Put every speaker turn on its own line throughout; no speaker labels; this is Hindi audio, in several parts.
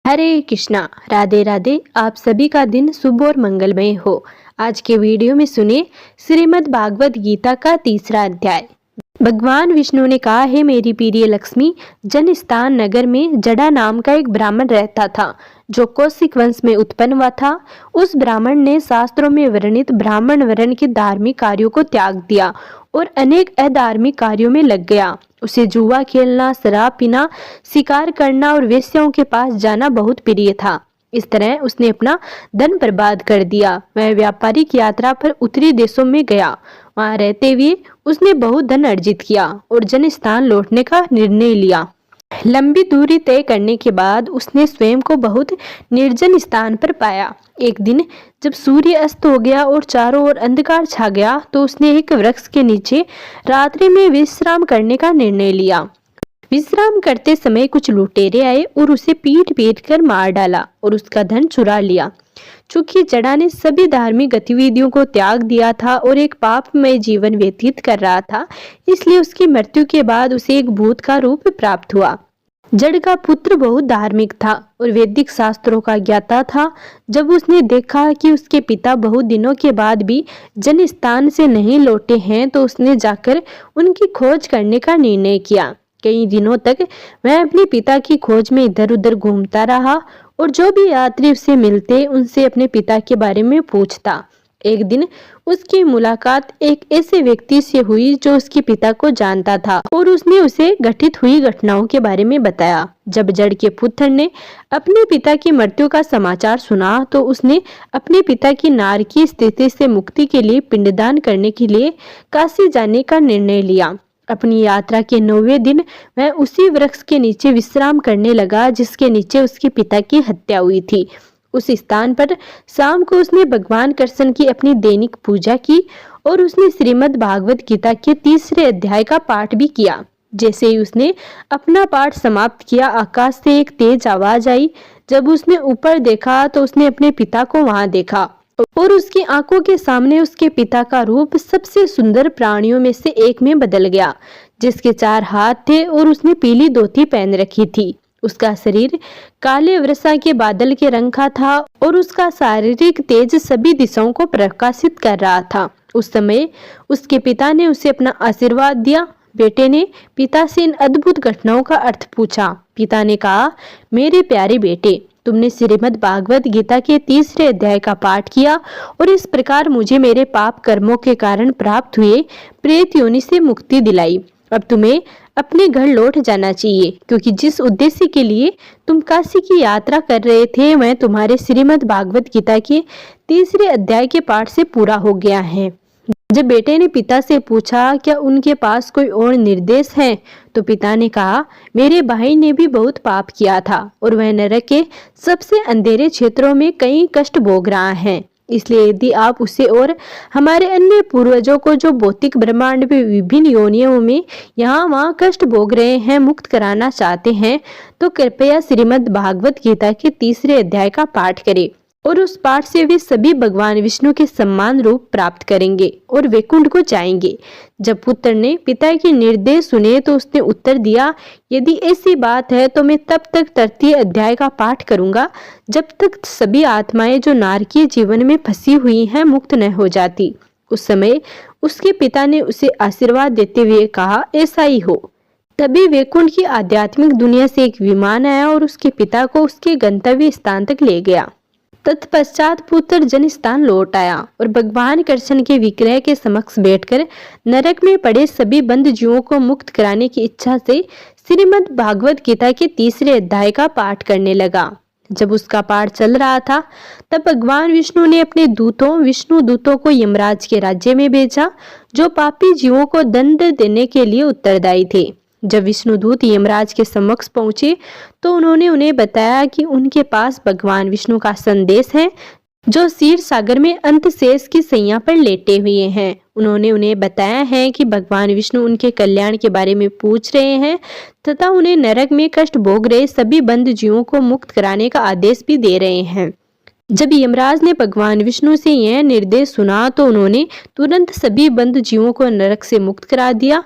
हरे कृष्णा, राधे राधे। आप सभी का दिन शुभ और मंगलमय हो। आज के वीडियो में सुनिए श्रीमद् भागवत गीता का तीसरा अध्याय। भगवान विष्णु ने कहा, हे मेरी प्रिय लक्ष्मी, जनस्थान नगर में जड़ा नाम का एक ब्राह्मण रहता था जो कौशिक वंश में उत्पन्न हुआ था। उस ब्राह्मण ने शास्त्रों में वर्णित ब्राह्मण वर्ण के धार्मिक कार्यों को त्याग दिया और अनेक अधार्मिक कार्यों में लग गया। उसे जुआ खेलना, शराब पीना, शिकार करना और वेश्याओं के पास जाना बहुत प्रिय था। इस तरह उसने अपना धन बर्बाद कर दिया। वह व्यापारिक यात्रा पर उत्तरी देशों में गया। वहां रहते हुए उसने बहुत धन अर्जित किया और जनस्थान लौटने का निर्णय लिया। लंबी दूरी तय करने के बाद उसने स्वयं को बहुत निर्जन स्थान पर पाया। एक दिन जब सूर्य अस्त हो गया और चारों ओर अंधकार छा गया तो उसने एक वृक्ष के नीचे रात्रि में विश्राम करने का निर्णय लिया। विश्राम करते समय कुछ लुटेरे आए और उसे पीट पीट कर मार डाला और उसका धन चुरा लिया। चूंकि जड़ा ने सभी धार्मिक गतिविधियों को त्याग दिया था और एक पापमय जीवन व्यतीत कर रहा था, इसलिए उसकी मृत्यु के बाद उसे एक भूत का रूप प्राप्त हुआ। जड़ का पुत्र बहुत धार्मिक था और वैदिक शास्त्रों का ज्ञाता था। जब उसने देखा कि उसके पिता बहुत दिनों के बाद भी जनस्थान से नहीं लौटे हैं तो उसने जाकर उनकी खोज करने का निर्णय किया। कई दिनों तक वह अपने पिता की खोज में इधर उधर घूमता रहा और जो भी यात्री उससे मिलते उनसे अपने पिता के बारे में पूछता। एक दिन उसकी मुलाकात एक ऐसे व्यक्ति से हुई जो उसके पिता को जानता था और उसने उसे घटित हुई घटनाओं के बारे में बताया। जब जड़ के पुत्र ने अपने पिता की मृत्यु का समाचार सुना तो उसने अपने पिता की नारकीय स्थिति से मुक्ति के लिए पिंडदान करने के लिए काशी जाने का निर्णय लिया। अपनी यात्रा के 9वें दिन वह उसी वृक्ष के नीचे विश्राम करने लगा जिसके नीचे उसके पिता की हत्या हुई थी। उस स्थान पर शाम को उसने भगवान कृष्ण की अपनी दैनिक पूजा की और उसने श्रीमद् भागवत गीता के तीसरे अध्याय का पाठ भी किया। जैसे ही उसने अपना पाठ समाप्त किया, आकाश से एक तेज आवाज आई। जब उसने ऊपर देखा तो उसने अपने पिता को वहां देखा और उसकी आंखों के सामने उसके पिता का रूप सबसे सुंदर प्राणियों में से एक में बदल गया, जिसके 4 हाथ थे और उसने पीली धोती पहन रखी थी। उसका शरीर काले वर्षा के बादल के रंग का था और उसका शारीरिक तेज सभी दिशाओं को प्रकाशित कर रहा था। उस समय उसके पिता ने उसे अपना आशीर्वाद दिया। बेटे ने पिता से इन अद्भुत घटनाओं का अर्थ पूछा। पिता ने कहा, मेरे प्यारे बेटे, तुमने श्रीमद् भागवत गीता के तीसरे अध्याय का पाठ किया और इस प्रकार मुझे मेरे पाप कर्मों के कारण प्राप्त हुए प्रेत योनि से मुक्ति दिलाई। अब तुम्हें अपने घर लौट जाना चाहिए, क्योंकि जिस उद्देश्य के लिए तुम काशी की यात्रा कर रहे थे वह तुम्हारे श्रीमद् भागवत गीता के तीसरे अध्याय के पाठ से पूरा हो गया है। जब बेटे ने पिता से पूछा, क्या उनके पास कोई और निर्देश है, तो पिता ने कहा, मेरे भाई ने भी बहुत पाप किया था और वह नरक के सबसे अंधेरे क्षेत्रों में कई कष्ट भोग रहा है। इसलिए यदि आप उसे और हमारे अन्य पूर्वजों को जो भौतिक ब्रह्मांड में विभिन्न योनियों में यहाँ वहाँ कष्ट भोग रहे हैं मुक्त कराना चाहते हैं, तो कृपया श्रीमद् भागवत गीता के तीसरे अध्याय का पाठ करें और उस पाठ से वे सभी भगवान विष्णु के सम्मान रूप प्राप्त करेंगे और वैकुंठ को जाएंगे। जब पुत्र ने पिता के निर्देश सुने तो उसने उत्तर दिया, यदि ऐसी बात है तो मैं तब तक तृतीय अध्याय का पाठ करूंगा जब तक सभी आत्माएं जो नारकीय जीवन में फंसी हुई हैं मुक्त न हो जाती। उस समय उसके पिता ने उसे आशीर्वाद देते हुए कहा, ऐसा ही हो। तभी वैकुंठ की आध्यात्मिक दुनिया से एक विमान आया और उसके पिता को उसके गंतव्य स्थान तक ले गया। तत्पश्चात पुत्र जनस्थान लौट आया और भगवान कृष्ण के विग्रह के समक्ष बैठकर नरक में पड़े सभी बंद जीवों को मुक्त कराने की इच्छा से श्रीमद् भागवत गीता के तीसरे अध्याय का पाठ करने लगा। जब उसका पाठ चल रहा था तब भगवान विष्णु ने अपने विष्णु दूतों को यमराज के राज्य में भेजा, जो पापी जीवों को दंड देने के लिए उत्तरदायी थे। जब विष्णुदूत यमराज के समक्ष पहुंचे तो उन्होंने उन्हें बताया कि उनके पास भगवान विष्णु का संदेश है, जो क्षीर सागर में अंतशेष की सैया पर लेटे हुए हैं। उन्होंने उन्हें बताया है कि भगवान विष्णु उनके कल्याण के बारे में पूछ रहे हैं तथा उन्हें नरक में कष्ट भोग रहे सभी बंद जीवों को मुक्त कराने का आदेश भी दे रहे हैं। जब यमराज ने भगवान विष्णु से यह निर्देश सुना तो उन्होंने तुरंत सभी बंद जीवों को नरक से मुक्त करा दिया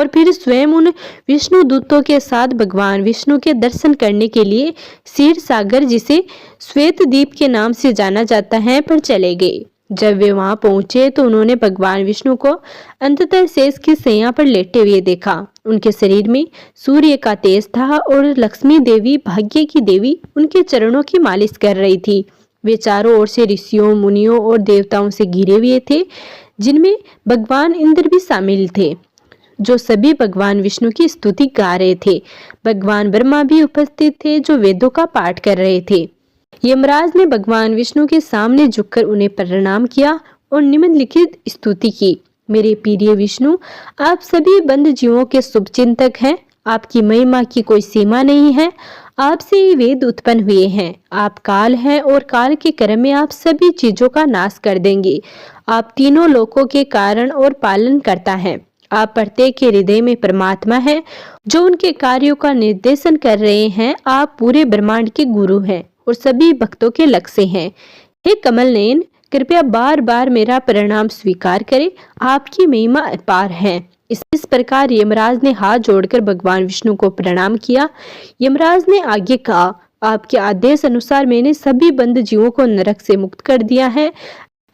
और फिर स्वयं उन विष्णु दूतों के साथ भगवान विष्णु के दर्शन करने के लिए क्षीर सागर, जिसे श्वेत द्वीप के नाम से जाना जाता है, पर चले गए। जब वे वहां पहुंचे तो उन्होंने भगवान विष्णु को अंततः शेष की शैया पर लेटे हुए देखा। उनके शरीर में सूर्य का तेज था और लक्ष्मी देवी, भाग्य की देवी, उनके चरणों की मालिश कर रही थी। वे चारों ओर से ऋषियों, मुनियों और देवताओं से घिरे हुए थे, जिनमें भगवान इंद्र भी शामिल थे, जो सभी भगवान विष्णु की स्तुति गा रहे थे। भगवान ब्रह्मा भी उपस्थित थे, जो वेदों का पाठ कर रहे थे। यमराज ने भगवान विष्णु के सामने झुककर उन्हें प्रणाम किया और निम्नलिखित स्तुति की। मेरे प्रिय विष्णु, आप सभी बंद जीवों के शुभचिंतक हैं। आपकी महिमा की कोई सीमा नहीं है। आपसे ही वेद उत्पन्न हुए हैं। आप काल हैं और काल के क्रम में आप सभी चीजों का नाश कर देंगे। आप तीनों लोकों के कारण और पालन करता है। आप प्रत्येक के हृदय में परमात्मा है, जो उनके कार्यों का निर्देशन कर रहे हैं। आप पूरे ब्रह्मांड के गुरु हैं और सभी भक्तों के लक्ष्य हैं। हे कमल नयन, कृपया बार बार मेरा प्रणाम स्वीकार करें। आपकी महिमा अपार है। इस प्रकार यमराज ने हाथ जोड़कर भगवान विष्णु को प्रणाम किया। यमराज ने आगे कहा, आपके आदेश अनुसार मैंने सभी बंद जीवों को नरक से मुक्त कर दिया है।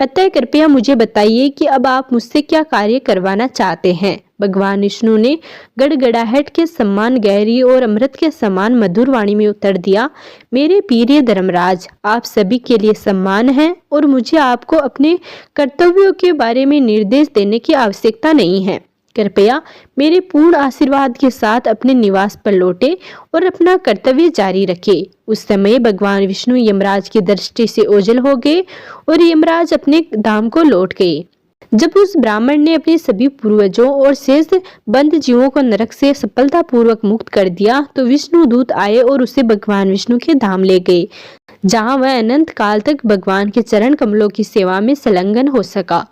अतः कृपया मुझे बताइए कि अब आप मुझसे क्या कार्य करवाना चाहते हैं। भगवान विष्णु ने गड़गड़ाहट के समान गहरी और अमृत के समान मधुर वाणी में उत्तर दिया, मेरे प्रिय धर्मराज, आप सभी के लिए सम्मान है और मुझे आपको अपने कर्तव्यों के बारे में निर्देश देने की आवश्यकता नहीं है। कृपया मेरे पूर्ण आशीर्वाद के साथ अपने निवास पर लौटे और अपना कर्तव्य जारी रखें। उस समय भगवान विष्णु यमराज की दृष्टि से ओझल हो गए और यमराज अपने धाम को लौट गए। जब उस ब्राह्मण ने अपने सभी पूर्वजों और शेष बंद जीवों को नरक से सफलतापूर्वक मुक्त कर दिया, तो विष्णु दूत आए और उसे भगवान विष्णु के धाम ले गए, जहां वह अनंत काल तक भगवान के चरण कमलों की सेवा में संलग्न हो सका।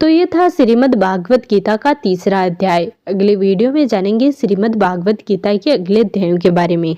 तो ये था श्रीमद् भागवत गीता का तीसरा अध्याय। अगले वीडियो में जानेंगे श्रीमद् भागवत गीता के अगले अध्यायों के बारे में।